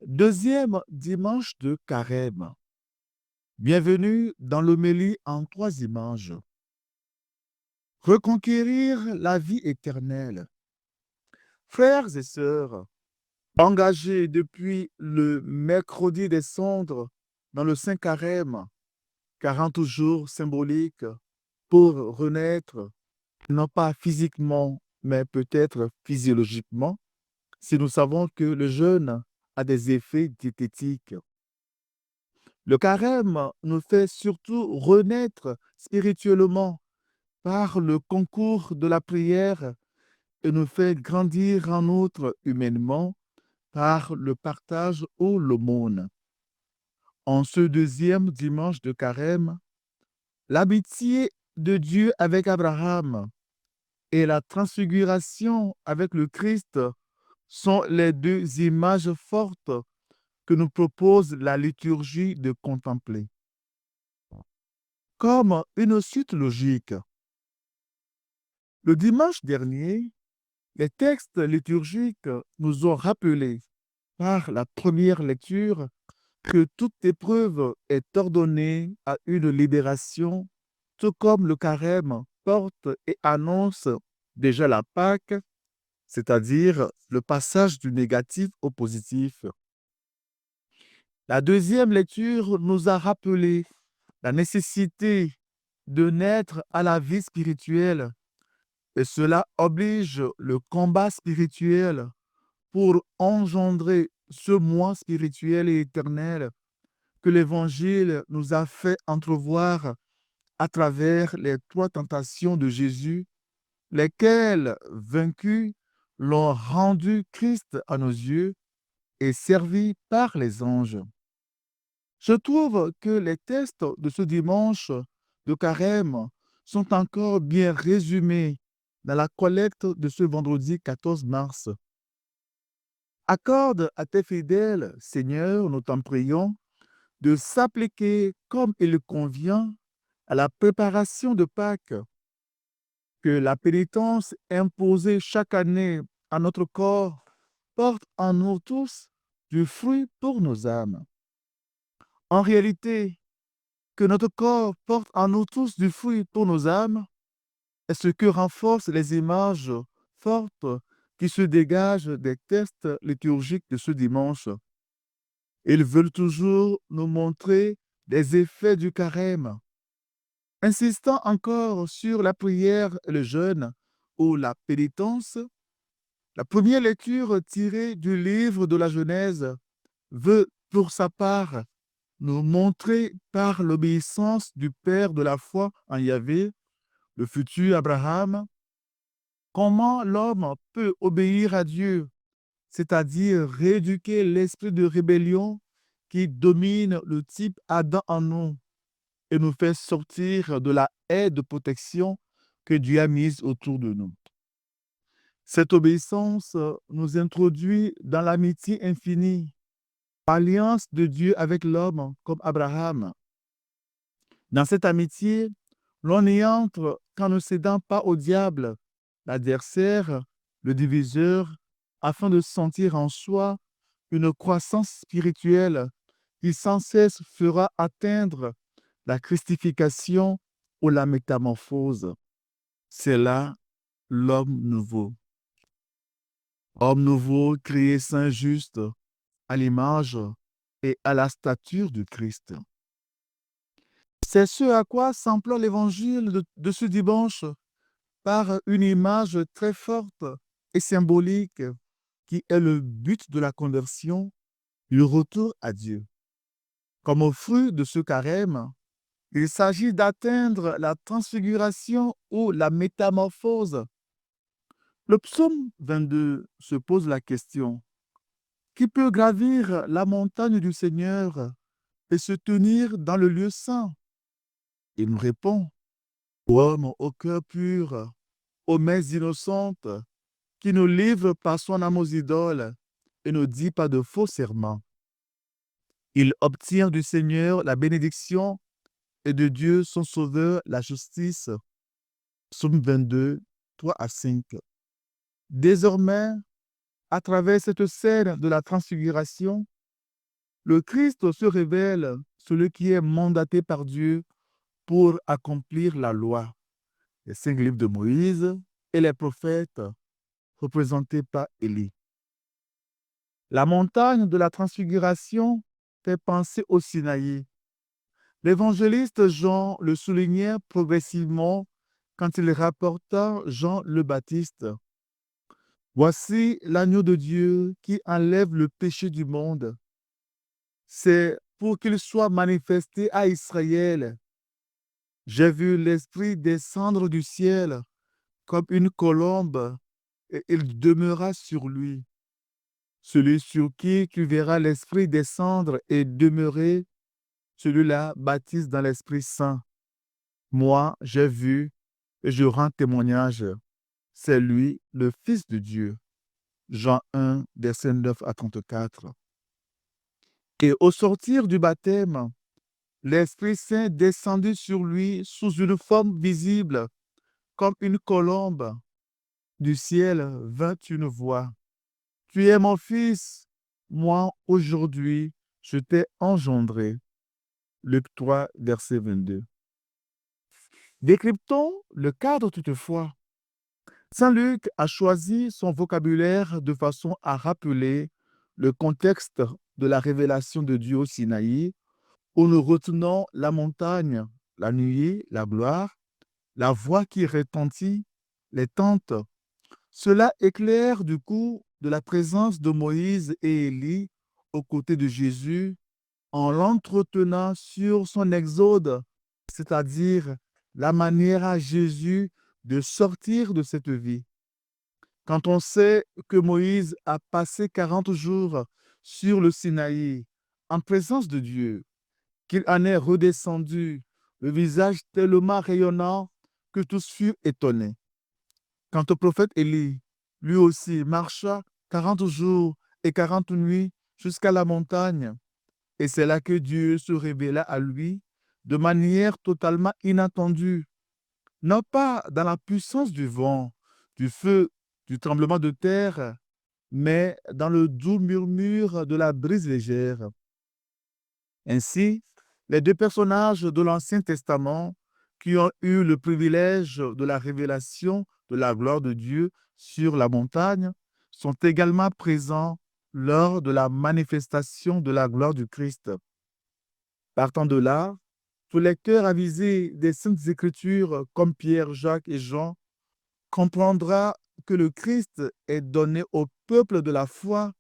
Deuxième dimanche de Carême. Bienvenue dans l'homélie en trois images. Reconquérir la vie éternelle. Frères et sœurs, engagés depuis le mercredi des cendres dans le Saint Carême, 40 jours symboliques pour renaître, non pas physiquement, mais peut-être physiologiquement, si nous savons que le jeûne a des effets diététiques. Le carême nous fait surtout renaître spirituellement par le concours de la prière et nous fait grandir en outre humainement par le partage ou l'aumône. En ce deuxième dimanche de carême, l'amitié de Dieu avec Abraham et la transfiguration avec le Christ sont les deux images fortes que nous propose la liturgie de contempler. Comme une suite logique, le dimanche dernier, les textes liturgiques nous ont rappelé par la première lecture que toute épreuve est ordonnée à une libération, tout comme le carême porte et annonce déjà la Pâque, c'est-à-dire le passage du négatif au positif. La deuxième lecture nous a rappelé la nécessité de naître à la vie spirituelle et cela oblige le combat spirituel pour engendrer ce moi spirituel et éternel que l'Évangile nous a fait entrevoir à travers les trois tentations de Jésus, lesquelles, vaincus, l'ont rendu Christ à nos yeux et servi par les anges. Je trouve que les textes de ce dimanche de carême sont encore bien résumés dans la collecte de ce vendredi 14 mars. Accorde à tes fidèles, Seigneur, nous t'en prions, de s'appliquer comme il convient à la préparation de Pâques, que la pénitence imposée chaque année à notre corps porte en nous tous du fruit pour nos âmes. En réalité, que notre corps porte en nous tous du fruit pour nos âmes est ce que renforcent les images fortes qui se dégagent des textes liturgiques de ce dimanche. Ils veulent toujours nous montrer les effets du carême, insistant encore sur la prière et le jeûne ou la pénitence. La première lecture tirée du livre de la Genèse veut, pour sa part, nous montrer par l'obéissance du père de la foi en Yahvé, le futur Abraham, comment l'homme peut obéir à Dieu, c'est-à-dire rééduquer l'esprit de rébellion qui domine le type Adam en nous et nous fait sortir de la haie de protection que Dieu a mise autour de nous. Cette obéissance nous introduit dans l'amitié infinie, alliance de Dieu avec l'homme comme Abraham. Dans cette amitié, l'on y entre qu'en ne cédant pas au diable, l'adversaire, le diviseur, afin de sentir en soi une croissance spirituelle qui sans cesse fera atteindre la christification ou la métamorphose. C'est là l'homme nouveau. Homme nouveau, créé saint juste, à l'image et à la stature du Christ. C'est ce à quoi s'emploie l'évangile de ce dimanche par une image très forte et symbolique qui est le but de la conversion, le retour à Dieu. Comme au fruit de ce carême, il s'agit d'atteindre la transfiguration ou la métamorphose. Le psaume 22 se pose la question, qui peut gravir la montagne du Seigneur et se tenir dans le lieu saint? Il nous répond, ô homme au cœur pur, aux mains innocentes, qui ne livre pas son âme aux idoles et ne dit pas de faux serments. Il obtient du Seigneur la bénédiction et de Dieu son Sauveur la justice. Psaume 22, 3 à 5. Désormais, à travers cette scène de la transfiguration, Le Christ se révèle celui qui est mandaté par Dieu pour accomplir la loi, les 5 livres de Moïse et les prophètes représentés par Élie. La montagne de la transfiguration fait penser au Sinaï. L'évangéliste Jean le soulignait progressivement quand il rapporta Jean le Baptiste. Voici l'agneau de Dieu qui enlève le péché du monde. C'est pour qu'il soit manifesté à Israël. J'ai vu l'Esprit descendre du ciel comme une colombe et il demeura sur lui. Celui sur qui tu verras l'Esprit descendre et demeurer, celui-là baptise dans l'Esprit Saint. Moi, j'ai vu et je rends témoignage. C'est lui, le Fils de Dieu. Jean 1, versets 9 à 34. Et au sortir du baptême, l'Esprit Saint descendit sur lui sous une forme visible, comme une colombe. Du ciel vint une voix. Tu es mon Fils, moi aujourd'hui je t'ai engendré. Luc 3, verset 22. Décryptons le cadre toutefois. Saint Luc a choisi son vocabulaire de façon à rappeler le contexte de la révélation de Dieu au Sinaï, où nous retenons la montagne, la nuée, la gloire, la voix qui retentit, les tentes. Cela éclaire du coup de la présence de Moïse et Élie aux côtés de Jésus en l'entretenant sur son exode, c'est-à-dire la manière à Jésus de sortir de cette vie. Quand on sait que Moïse a passé 40 jours sur le Sinaï en présence de Dieu, qu'il en est redescendu, le visage tellement rayonnant que tous furent étonnés. Quant au prophète Élie, lui aussi marcha 40 jours et 40 nuits jusqu'à la montagne, et c'est là que Dieu se révéla à lui de manière totalement inattendue, non pas dans la puissance du vent, du feu, du tremblement de terre, mais dans le doux murmure de la brise légère. Ainsi, les deux personnages de l'Ancien Testament qui ont eu le privilège de la révélation de la gloire de Dieu sur la montagne sont également présents lors de la manifestation de la gloire du Christ. Partant de là, tout lecteur avisé des Saintes Écritures comme Pierre, Jacques et Jean comprendra que le Christ est donné au peuple de la foi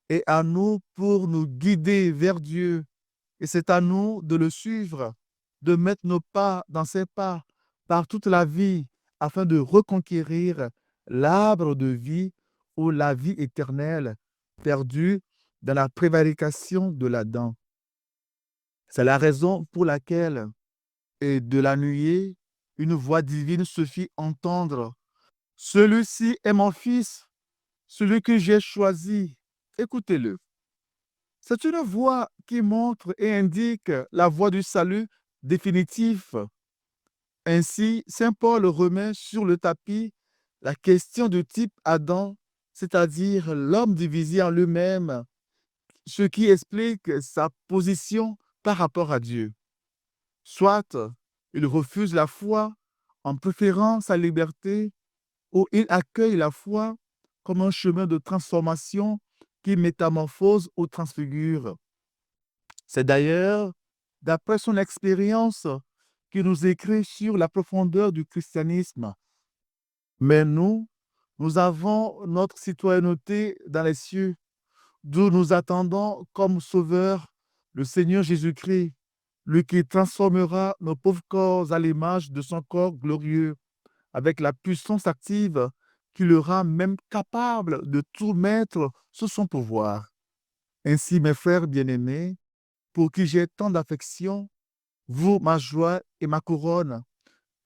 et à nous pour nous guider vers Dieu. Et c'est à nous de le suivre, de mettre nos pas dans ses pas par toute la vie afin de reconquérir l'arbre de vie ou la vie éternelle perdue dans la prévarication de l'Adam. C'est la raison pour laquelle, et de la nuée, une voix divine se fit entendre. Celui-ci est mon fils, celui que j'ai choisi. Écoutez-le. C'est une voix qui montre et indique la voie du salut définitif. Ainsi, Saint Paul remet sur le tapis la question de type Adam, c'est-à-dire l'homme divisé en lui-même, ce qui explique sa position par rapport à Dieu. Soit il refuse la foi en préférant sa liberté, ou il accueille la foi comme un chemin de transformation qui métamorphose ou transfigure. C'est d'ailleurs, d'après son expérience, qu'il nous écrit sur la profondeur du christianisme. Mais nous avons notre citoyenneté dans les cieux, d'où nous attendons comme sauveur le Seigneur Jésus-Christ, lui qui transformera nos pauvres corps à l'image de son corps glorieux, avec la puissance active qui le rend même capable de tout mettre sous son pouvoir. Ainsi, mes frères bien-aimés, pour qui j'ai tant d'affection, vous, ma joie et ma couronne,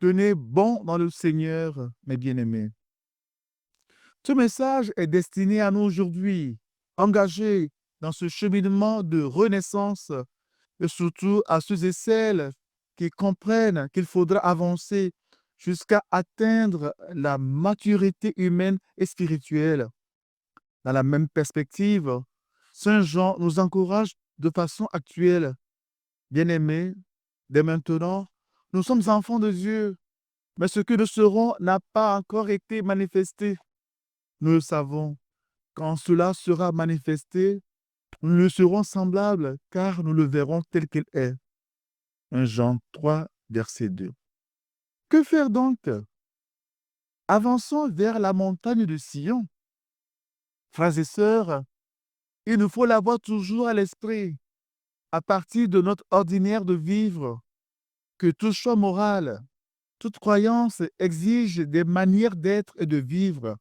tenez bon dans le Seigneur, mes bien-aimés. Ce message est destiné à nous aujourd'hui, engagés dans ce cheminement de renaissance, et surtout à ceux et celles qui comprennent qu'il faudra avancer jusqu'à atteindre la maturité humaine et spirituelle. Dans la même perspective, Saint Jean nous encourage de façon actuelle. Bien-aimés, dès maintenant, nous sommes enfants de Dieu, mais ce que nous serons n'a pas encore été manifesté. Nous le savons. Quand cela sera manifesté, nous lui serons semblables, car nous le verrons tel qu'il est. 1 Jean 3, verset 2. Que faire donc? Avançons vers la montagne de Sion. Frères et sœurs, il nous faut l'avoir toujours à l'esprit, à partir de notre ordinaire de vivre, que tout choix moral, toute croyance exige des manières d'être et de vivre.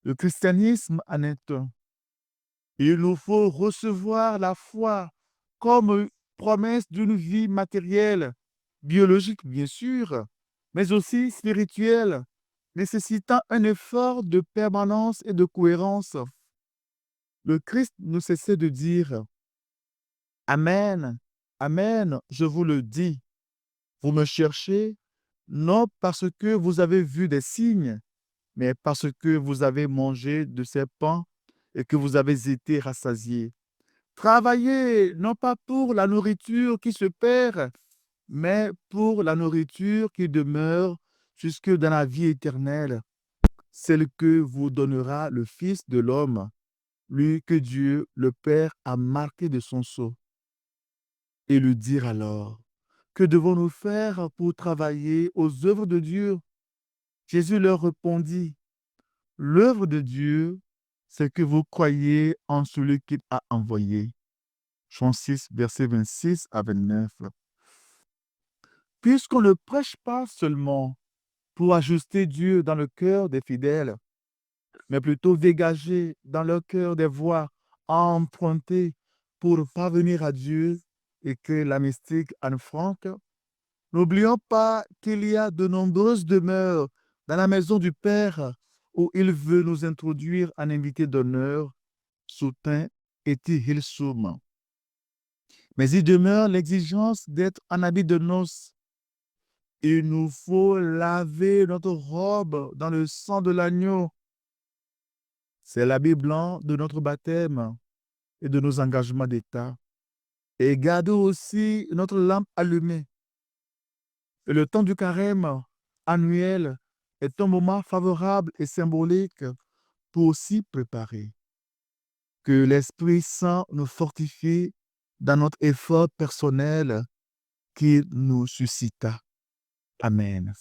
Le christianisme en est un. Il nous faut recevoir la foi comme promesse d'une vie matérielle, biologique bien sûr, mais aussi spirituelle, nécessitant un effort de permanence et de cohérence. Le Christ ne cessait de dire, Amen, Amen, je vous le dis, vous me cherchez non parce que vous avez vu des signes, mais parce que vous avez mangé de ces pains et que vous avez été rassasiés. Travaillez non pas pour la nourriture qui se perd, mais pour la nourriture qui demeure jusque dans la vie éternelle, celle que vous donnera le Fils de l'homme, lui que Dieu, le Père, a marqué de son sceau. Et lui dire alors, que devons-nous faire pour travailler aux œuvres de Dieu? Jésus leur répondit, l'œuvre de Dieu, c'est que vous croyez en celui qu'il a envoyé. Jean 6, versets 26 à 29. Puisqu'on ne prêche pas seulement pour ajuster Dieu dans le cœur des fidèles, mais plutôt dégager dans leur cœur des voies à emprunter pour parvenir à Dieu, écrit la mystique Anne Frank, n'oublions pas qu'il y a de nombreuses demeures dans la maison du Père où il veut nous introduire en invité d'honneur, soutint eti Hilsum. Mais il demeure l'exigence d'être en habit de noces. Il nous faut laver notre robe dans le sang de l'agneau. C'est l'habit blanc de notre baptême et de nos engagements d'État. Et garder aussi notre lampe allumée. Et le temps du carême annuel est un moment favorable et symbolique pour s'y préparer. Que l'Esprit Saint nous fortifie dans notre effort personnel qu'il nous suscita. Amen.